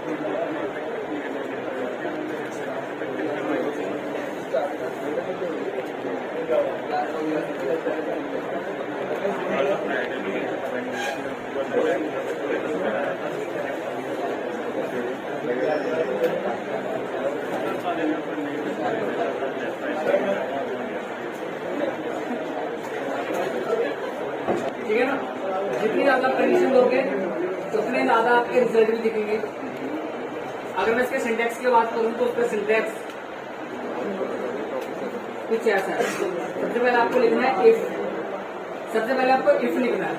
ठीक है ना। जितनी ज्यादा कंडीशन दोगे उतने ज्यादा आपके रिजल्ट भी दिखेंगे। अगर मैं इसके सिंटैक्स की बात करूं तो उसका सिंटैक्स कुछ ऐसा है। सबसे पहले आपको लिखना है इफ। सबसे पहले आपको इफ लिखना है,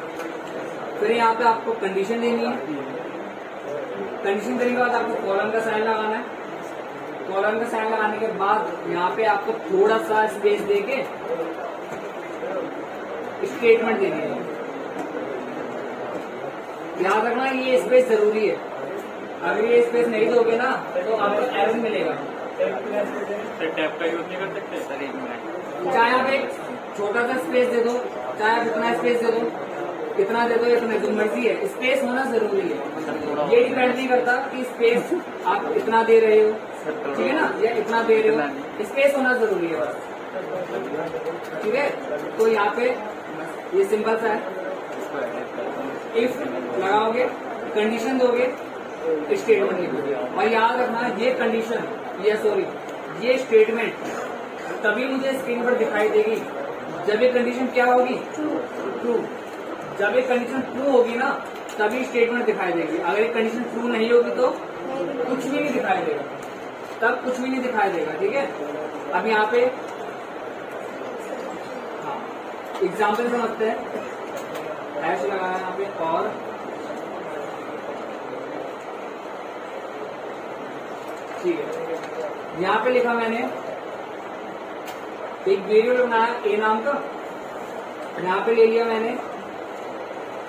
फिर यहाँ पे आपको कंडीशन देनी है। कंडीशन देने के बाद आपको कॉलन का साइन लगाना है। कॉलन का साइन लगाने के बाद यहाँ पे आपको थोड़ा सा स्पेस देके स्टेटमेंट देनी है। याद रखना ये स्पेस जरूरी है। अगर ये स्पेस नहीं दोगे ना तो आपको एरर मिलेगा। टैब का यूज नहीं कर सकते सर? एक मिनट, चाहे आप एक छोटा सा स्पेस दे दो, चाहे आप इतना स्पेस दे दो, इतना दे दो, इतना जो मर्जी है, स्पेस होना जरूरी है। ये डिपेंड नहीं करता कि स्पेस आप इतना दे रहे हो, ठीक है ना, या इतना दे रहे हो, स्पेस होना जरूरी है बस। ठीक है, तो यहाँ पे ये सिंपल सा है। इफ लगाओगे, कंडीशन दोगे, स्टेटमेंट लिखोगे। और याद रखना ये कंडीशन, ये स्टेटमेंट तभी मुझे स्क्रीन पर दिखाई देगी जब ये कंडीशन क्या होगी, ट्रू। जब ये कंडीशन ट्रू होगी ना तभी स्टेटमेंट दिखाई देगी। अगर ये कंडीशन ट्रू नहीं होगी तो कुछ भी नहीं दिखाई देगा, तब कुछ भी नहीं दिखाई देगा। ठीक है, अब यहाँ पे एग्जाम्पल समझते हैं। हैश लगाया यहाँ पे और ठीक है, यहाँ पे लिखा मैंने एक वेरिएबल बनाया ए नाम का। यहाँ पे ले लिया मैंने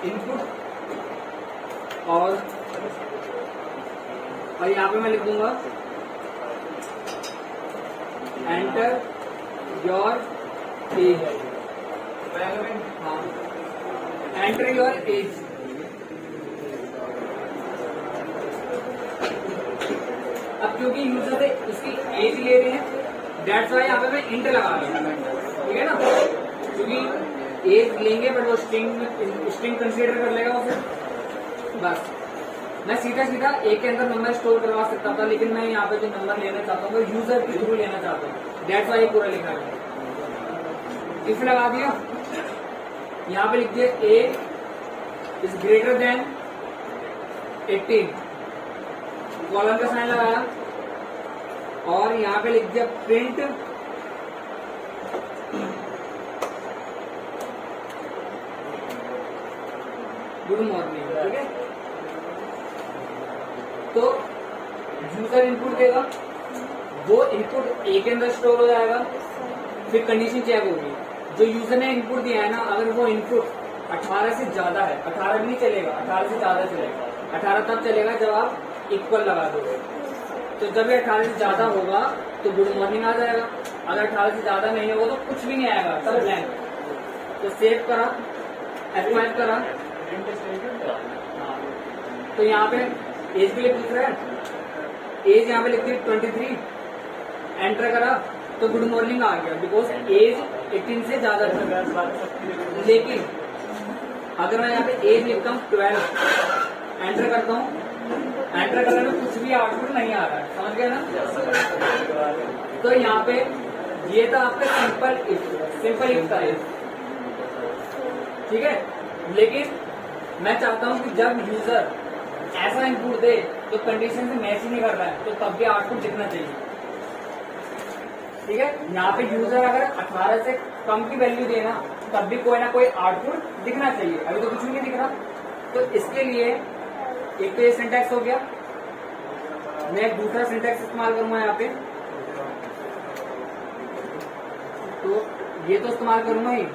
इनपुट और यहाँ पे मैं लिख दूंगा एंटर योर एज। हाँ, एंटर योर एज। अब क्योंकि यूजर से उसकी एज ले रहे हैं, डेट्स वाई यहाँ पे मैं इंट लगा रहा हूँ। ठीक है ना, क्योंकि एज लेंगे बट वो स्ट्रिंग कंसीडर कर लेगा उसे। बस मैं सीधा सीधा एक के अंदर नंबर स्टोर करवा सकता था, लेकिन मैं यहाँ पे जो नंबर लेना चाहता हूँ वो यूजर के थ्रू लेना चाहता हूँ। डेट्स वाई पूरा लिखा है। इफ लगा दिया, यहाँ पे लिख दिया ए इज ग्रेटर देन 18, कॉलम का साइन लगाया और यहाँ पे लिख दिया प्रिंट गुड मॉर्निंग। ठीक है, तो यूजर इनपुट देगा, वो इनपुट ए के अंदर स्टोर हो जाएगा। फिर कंडीशन चेक होगी, जो यूजर ने इनपुट दिया है ना, अगर वो इनपुट 18 से ज्यादा है, 18 भी नहीं चलेगा, 18 से ज्यादा चलेगा। 18 तब चलेगा जब आप इक्वल लगा दोगे। तो जब ये 18 से ज्यादा होगा तो गुड मॉर्निंग आ जाएगा। अगर 18 से ज्यादा नहीं होगा तो कुछ भी नहीं आएगा, तब ब्लैंक। तो सेव करा, F5 करा, तो यहाँ पे एज भी लिख रहा है, एज यहाँ पे लिख दी 23, एंटर करा तो गुड मॉर्निंग आ गया, बिकॉज एज 18 से ज्यादा था। लेकिन अगर मैं यहाँ पे एज लिखता हूँ 12, एंटर करता हूँ, एंटर करने में कुछ भी आउटपुट नहीं आ रहा है, समझ गया ना। तो यहाँ पे ये था आपका सिंपल इफ था। ठीक है, लेकिन मैं चाहता हूँ कि जब यूजर ऐसा इनपुट दे तो कंडीशन से मैच ही नहीं कर रहा है, तो तब भी आउटपुट दिखना चाहिए। ठीक है, यहाँ पे यूजर अगर 18 से कम की वैल्यू देना तब भी कोई ना कोई आउटपुट दिखना चाहिए। अभी तो कुछ भी नहीं दिख रहा, तो इसके लिए एक तो ये सिंटैक्स हो गया। मैं एक दूसरा सिंटैक्स इस्तेमाल करूंगा यहाँ पे, तो ये तो इस्तेमाल करूंगा ही,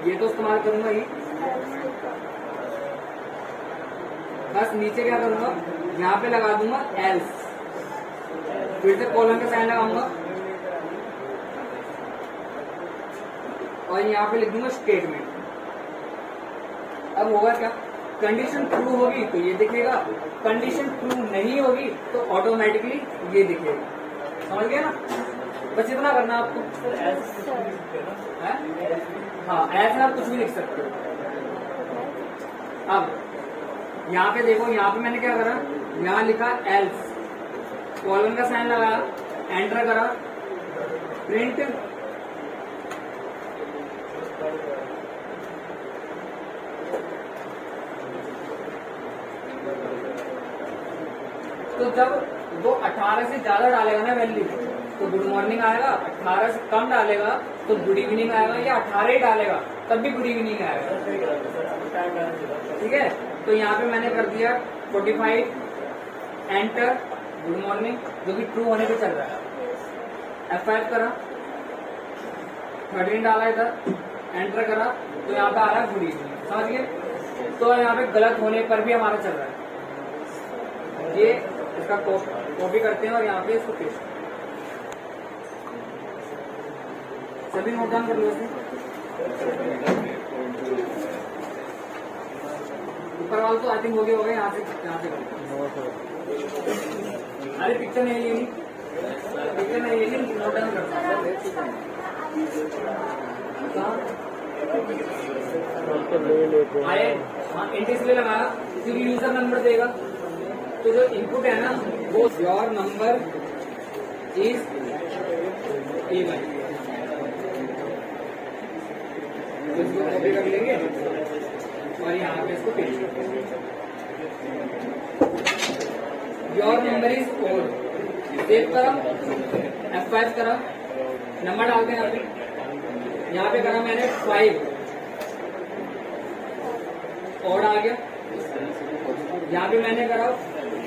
ये तो इस्तेमाल करूंगा ही। बस नीचे क्या करूंगा, यहाँ पे लगा दूंगा एल्स, फिर से कॉलम का साइन लगाऊंगा और यहाँ पे लिख दूंगा स्टेटमेंट। अब होगा क्या, कंडीशन ट्रू होगी तो ये दिखेगा, कंडीशन ट्रू नहीं होगी तो ऑटोमेटिकली ये दिखेगा। समझ गए ना? बस इतना करना आपको। हाँ, ऐसे आप कुछ भी लिख सकते हो। अब यहाँ पे देखो, यहाँ पे मैंने क्या करा, यहाँ लिखा एल्स, कॉलन का साइन लगाया, एंटर करा, प्रिंट तो जब वो 18 से ज्यादा डालेगा ना वैल्यू तो गुड मॉर्निंग आएगा, 18 से कम डालेगा तो गुड इवनिंग आएगा, या 18 ही डालेगा तब भी गुड इवनिंग आएगा। ठीक है, तो यहाँ पे मैंने कर दिया 45, एंटर, गुड मॉर्निंग, जो कि ट्रू होने पे चल रहा है। F5 करा, 13 डाला इधर, एंटर करा, तो यहाँ पे आ रहा है गुड इवनिंग। समझ गए? तो यहाँ पे गलत होने पर भी हमारा चल रहा है। ये इसका कॉपी करते हैं और यहाँ पे इसको पेस्ट, सभी नोट डाउन कर लो। ऊपर वाला तो आई थिंक हो गया होगा, यहाँ से करो। अरे पिक्चर नहीं लेनी, पिक्चर नहीं लेनी, नोट डाउन करता आए। हाँ, एंट्री इसलिए लगाया क्योंकि यूजर नंबर देगा, तो जो इनपुट है ना वो योर नंबर इज इवन, इसको कॉपी कर लेंगे और यहाँ पे इसको पेस्ट कर देंगे। Your number is odd, save करा, F5 करा, नंबर डालते हैं। यहाँ पे करा मैंने 5, ओड आ गया। यहाँ पे मैंने करा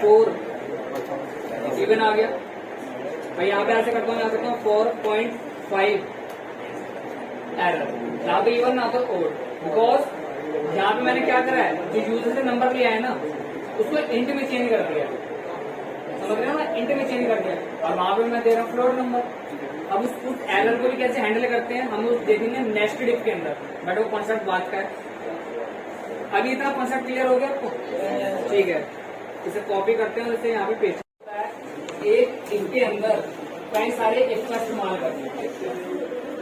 4, इवन आ गया। मैं यहाँ पे ऐसे करता हूँ, यहाँ करता हूँ 4.5, एरर। यहाँ पे इवन ना तो ओड, बिकॉज यहाँ पे मैंने क्या करा है, जो यूजर से नंबर लिया है ना उसको इंट में चेंज कर दिया। समझ रहे हो ना? इंट में चेंज कर दिया और वहां पे मैं दे रहा हूँ फ्लोट नंबर। अब उस एरर को भी कैसे हैंडल करते हैं हम लोग देखेंगे नेक्स्ट इफ के अंदर, बट वो कॉन्सेप्ट बात का है। अभी इतना कॉन्सेप्ट क्लियर हो गया आपको? ठीक है, इसे कॉपी करते हैं, इसे यहाँ पे पेस्ट होता है। एक इनके अंदर कई सारे इफ का इस्तेमाल करते हैं।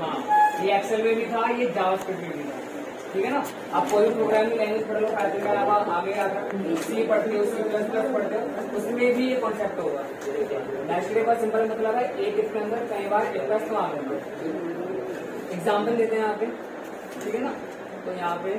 हाँ, ये एक्सेल में भी था, ये जावास्क्रिप्ट में भी था। ठीक है ना? आप कोई प्रोग्रामिंग लैंग्वेज पढ़ लो, पाइथन के अलावा आगे आकर सी पढ़ते हो, C++ पढ़ते हो, उसमें भी ये कॉन्सेप्ट होगा। नेक्स्ट के बाद सिंपल मतलब है एक इसके अंदर कई बार इफ का इस्तेमाल करना। एग्जाम्पल देते हैं यहाँ पे, ठीक है ना? तो यहाँ पे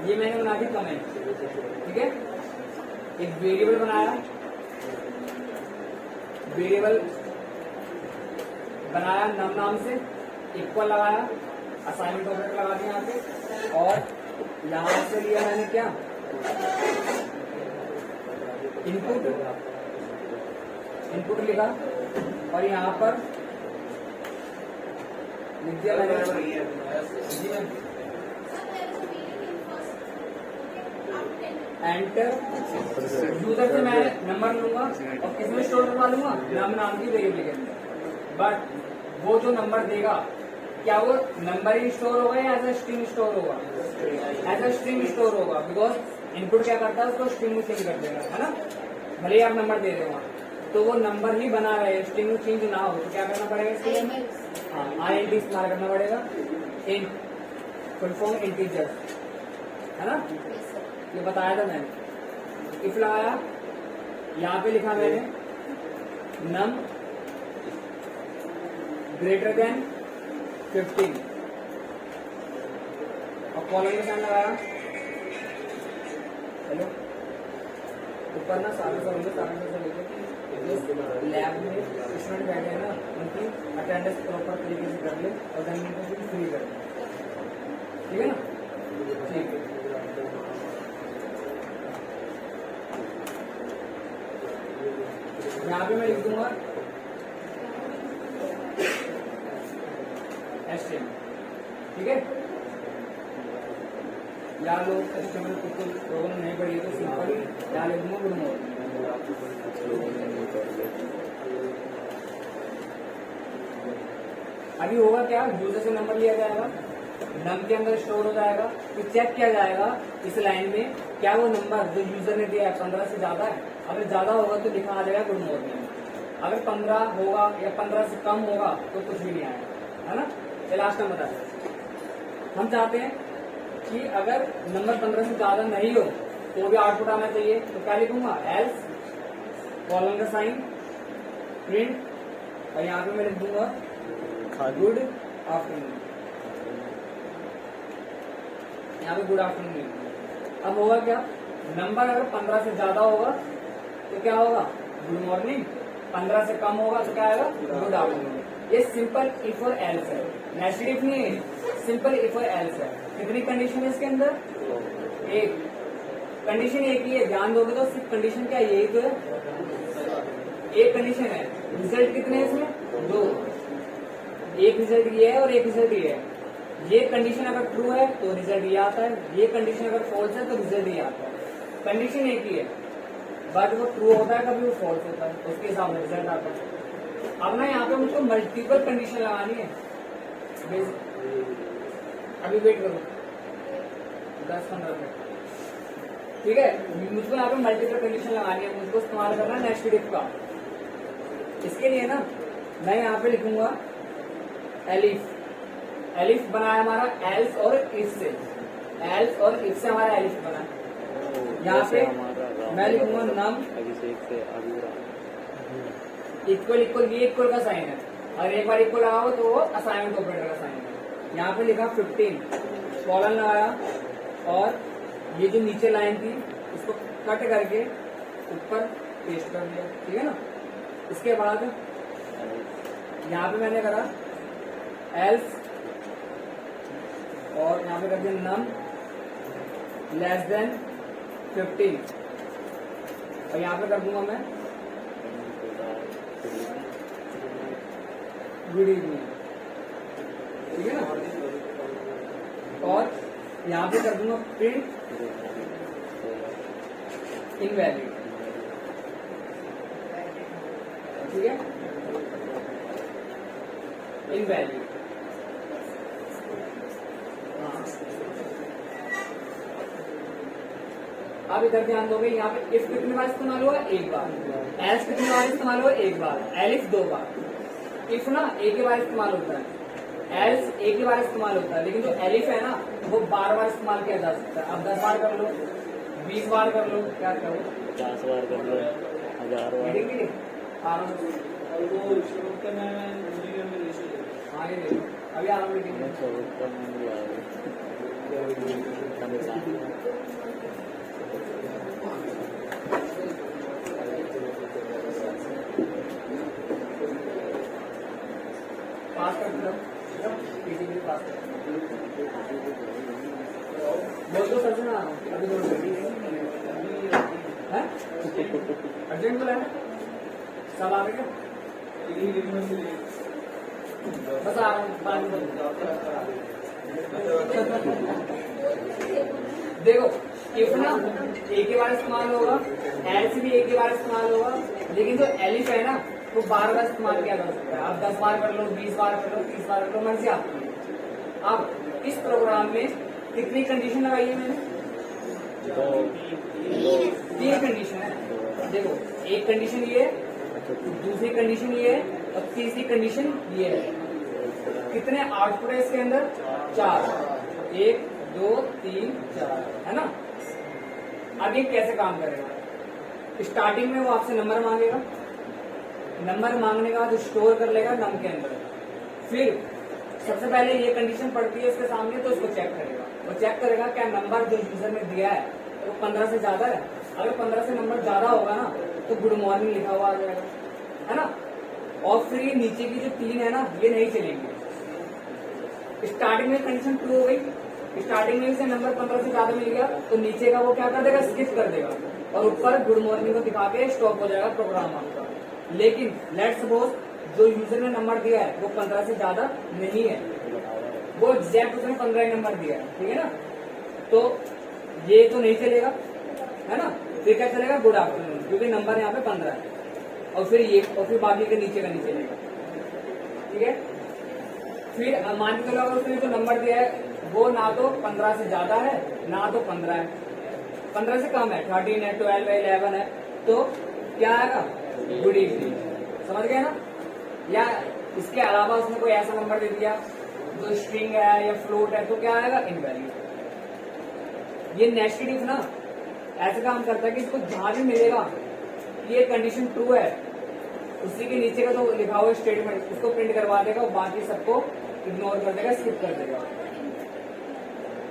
ये मैंने बना दी कमेंट। ठीक है, एक वेरिएबल बनाया, वेरिएबल बनाया नम नाम से, इक्वल लगाया, असाइनमेंट ऑपरेटर लगा दिया यहाँ पे, और यहां से लिया मैंने क्या, इनपुट, इनपुट लिखा और यहाँ पर लिख दिया मैंने एंटर। यूजर से मैं नंबर लूंगा और किसमें स्टोर करवा लूंगा, नाम की वेरिएबल के अंदर। बट वो जो नंबर देगा क्या वो नंबर ही स्टोर होगा या एज ए स्ट्रिंग स्टोर होगा? एज ए स्ट्रिंग स्टोर होगा, बिकॉज इनपुट क्या करता है उसको स्ट्रिंग में चेंज कर देगा, है ना? भले ही आप नंबर दे रहे हो तो वो नंबर ही बना रहे, स्ट्रिंग में चेंज ना हो तो क्या करना पड़ेगा इसके लिए? हाँ, INT इस्तेमाल करना पड़ेगा। इंट फुल फॉर्म इंटीजर, है ना? ये बताया था मैंने। इफ लगाया, यहाँ पे लिखा मैंने नम ग्रेटर देन 15 और कॉलम के साथ लगाया। हेलो, ऊपर ना सारे से लेके लैब में स्टूडेंट बैठे हैं ना, उनकी अटेंडेंस प्रॉपर तरीके से कर ले और देन उनको फ्री कर दे। ठीक है ना? ठीक है, यहाँ पे मैं लिख दूंगा ठीक है। या लोग कस्टमर को प्रॉब्लम नहीं पड़ी तो सिंपल या लिख दूंगा गुड मॉर्निंग। अभी होगा क्या, यूजर से नंबर लिया जाएगा, नम के अंदर स्टोर हो जाएगा, फिर चेक किया जाएगा इस लाइन में क्या वो नंबर जो यूजर ने दिया है 15 से ज्यादा है। अगर ज्यादा होगा तो लिखा आ जाएगा गुड मॉर्निंग, अगर 15 होगा या 15 से कम होगा तो कुछ भी नहीं आएगा, है ना। चलिए लास्ट टाइम बताते हम चाहते हैं कि अगर नंबर 15 से ज्यादा नहीं हो तो भी आउटपुट आना चाहिए, तो क्या लिखूंगा एल्स कॉलन का साइन प्रिंट और यहाँ पे मैं लिख दूंगा गुड आफ्टरनून, यहाँ पे गुड आफ्टरनून। अब होगा क्या, नंबर अगर 15 से ज्यादा होगा तो क्या होगा गुड मॉर्निंग, 15 से कम होगा तो क्या आएगा गुड आफ्टरनून। ये सिंपल इफ और एल्स है, नेस्टेड इफ नहीं है, सिंपल इफ और एल्स है। कितनी कंडीशन है इसके अंदर, एक कंडीशन एक ही है, ध्यान दोगे तो सिर्फ कंडीशन क्या यही तो है, एक कंडीशन है। रिजल्ट कितने हैं इसमें, दो, एक रिजल्ट ये है और एक रिजल्ट ये है। ये कंडीशन अगर ट्रू है तो रिजल्ट ये आता है, ये कंडीशन अगर फॉल्स है तो रिजल्ट ये आता है। कंडीशन एक ही है, बट वो ट्रू होता है कभी वो फॉल्स होता है, उसके हिसाब से रिजल्ट आता है। अब ना यहाँ पे मुझको मल्टीपल कंडीशन लगानी है, अभी वेट करो 10-15 मिनट, ठीक है। मुझको यहाँ पे मल्टीपल कंडीशन लगानी है, मुझको इस्तेमाल करना है नेक्स्ट इफ का। इसके लिए ना मैं यहाँ पे लिखूंगा एलिफ, एलिफ बना है हमारा एल्स और इफ से, एल्स और इफ से हमारा एलिफ बना है। यहाँ पे मैं लिखूंगा नम इक्वल इक्वल, ये इक्वल का साइन है, और एक बार इक्वल लगाओ तो वो असाइनमेंट ऑपरेटर का साइन है। यहाँ पे लिखा 15 कॉलन लगाया, और ये जो नीचे लाइन थी उसको कट करके ऊपर पेस्ट कर दिया, ठीक है ना। इसके बाद यहाँ पे मैंने करा एल्स और यहाँ पे कर दिया नम लेस देन 15 और यहाँ पे कर दूंगा मैं गुड इवनिंग, ठीक है ना। और यहाँ पे कर दूंगा प्रिंट इनवैलिड, ठीक है, इनवैलिड। अब इधर ध्यान दोगे, यहाँ पे इफ कितनी बार इस्तेमाल हुआ, एक बार, एल्स कितनी बार इस्तेमाल हुआ, एक बार, एलिफ 2 बार। इफ ना एक ही बार इस्तेमाल होता है, एल्स एक ही बार इस्तेमाल होता है, लेकिन जो एलिफ है ना वो बार बार इस्तेमाल किया जा सकता है। अब 10 बार कर लो, 20 बार कर लो, क्या करो 50 बार कर लो, 1000 बार। आराम से हाँ ये देखो अभी आराम मीटिंग पास कर दो, किसी भी पास कर बोल दो सर से ना, अभी दो है अर्जेंट बोला है, सब आ गए बस आ रहा हूँ देखो इफ ना एक ही बार इस्तेमाल होगा, एल्स भी एक ही बार इस्तेमाल होगा, लेकिन जो एलिफ है ना वो बार बार इस्तेमाल किया जा सकता है। आप 10 बार कर लो, 20 बार कर लो, 30 बार कर लो, मर्जी आपकी। अब इस प्रोग्राम में कितनी कंडीशन लगाई है मैंने, 3 कंडीशन है। देखो एक कंडीशन ये है, दूसरी कंडीशन ये है और तीसरी कंडीशन ये है। कितने आउटपुट है इसके अंदर, 4, 1 2 3 4, है ना। अब ये कैसे काम करेगा, स्टार्टिंग में वो आपसे नंबर मांगेगा, नंबर मांगने का बाद स्टोर कर लेगा नम के अंदर, फिर सबसे पहले ये कंडीशन पड़ती है उसके सामने तो उसको चेक करेगा, वो चेक करेगा क्या नंबर जो यूजर ने दिया है वो 15 से ज्यादा है। अगर 15 से नंबर ज्यादा होगा ना तो गुड मॉर्निंग लिखा हुआ आ जाएगा, है ना। और फिर ये नीचे की जो 3 है ना ये नहीं चलेंगे। स्टार्टिंग में कंडीशन ट्रू हो गई, स्टार्टिंग में से नंबर 15 से ज्यादा मिल गया तो नीचे का वो क्या कर देगा, स्किप कर देगा और ऊपर गुड मॉर्निंग को दिखा के स्टॉप हो जाएगा प्रोग्राम आपका। लेकिन लेट्स सपोज जो यूजर ने नंबर दिया है वो 15 से ज्यादा नहीं है, वो एग्जैक्ट उसने 15 नंबर दिया है, ठीक है ना। तो ये तो नहीं चलेगा, है ना। फिर क्या चलेगा, गुड आफ्टरनून, क्योंकि नंबर यहाँ पे 15 है। और फिर ये, और फिर बाकी के नीचे का नहीं चलेगा, ठीक है। फिर मान के चलो अगर उसने जो नंबर दिया है वो ना तो 15 से ज्यादा है ना तो 15 है, 15 से कम है, 13 है, 12 है, 11 है, तो क्या आएगा, गुड इवनिंग। समझ गए ना। या इसके अलावा उसने कोई ऐसा नंबर दे दिया जो स्ट्रिंग है या फ्लोट है, तो क्या आएगा, इनवैलिड। ये नेस्टेड इफ ना ऐसे काम करता है कि इसको जहां भी मिलेगा ये कंडीशन ट्रू है, उसी के नीचे का जो लिखा हुआ स्टेटमेंट उसको प्रिंट करवा देगा और बाकी सबको इग्नोर कर देगा, स्किप कर देगा,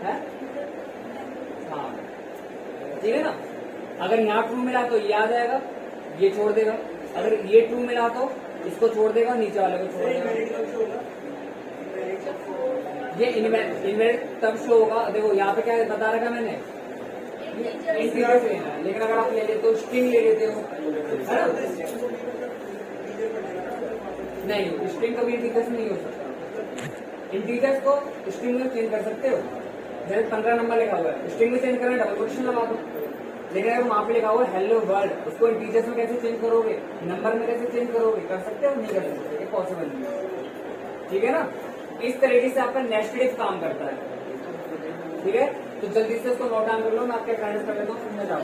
है। हाँ ठीक है ना। अगर यहाँ ट्रू मिला तो ये आ जाएगा, ये छोड़ देगा। अगर ये ट्रू मिला तो इसको छोड़ देगा, नीचे वाले को छोड़ देगा। ये इनवैलिड तब शो होगा, देखो यहाँ पे क्या बता रखा मैंने, इंटीजर लेना है। लेकिन अगर आप ले लेते हो स्ट्रिंग ले लेते हो, है ना, नहीं स्ट्रिंग कभी इंटीजर्स नहीं हो सकता। इंटीजर्स को स्ट्रिंग में चेंज कर सकते हो, जैसे 15 नंबर लिखा हुआ है, स्ट्रिंग में चेंज करना डबल क्वेश्चन लगा दो। लेकिन अगर वहां पे लिखा हुआ है हेलो वर्ल्ड, उसको इंटीजर्स में कैसे चेंज करोगे, नंबर में कैसे चेंज करोगे, कर सकते हो, नहीं कर सकते, ये पॉसिबल नहीं है, ठीक है ना। इस तरीके से आपका नेस्टेड इफ काम करता है, ठीक है। तो जल्दी से उसको नोट डाउन कर लो, मैं आपके फ्रेंड्स कर लेता हूँ, फिर मैं जाऊँ।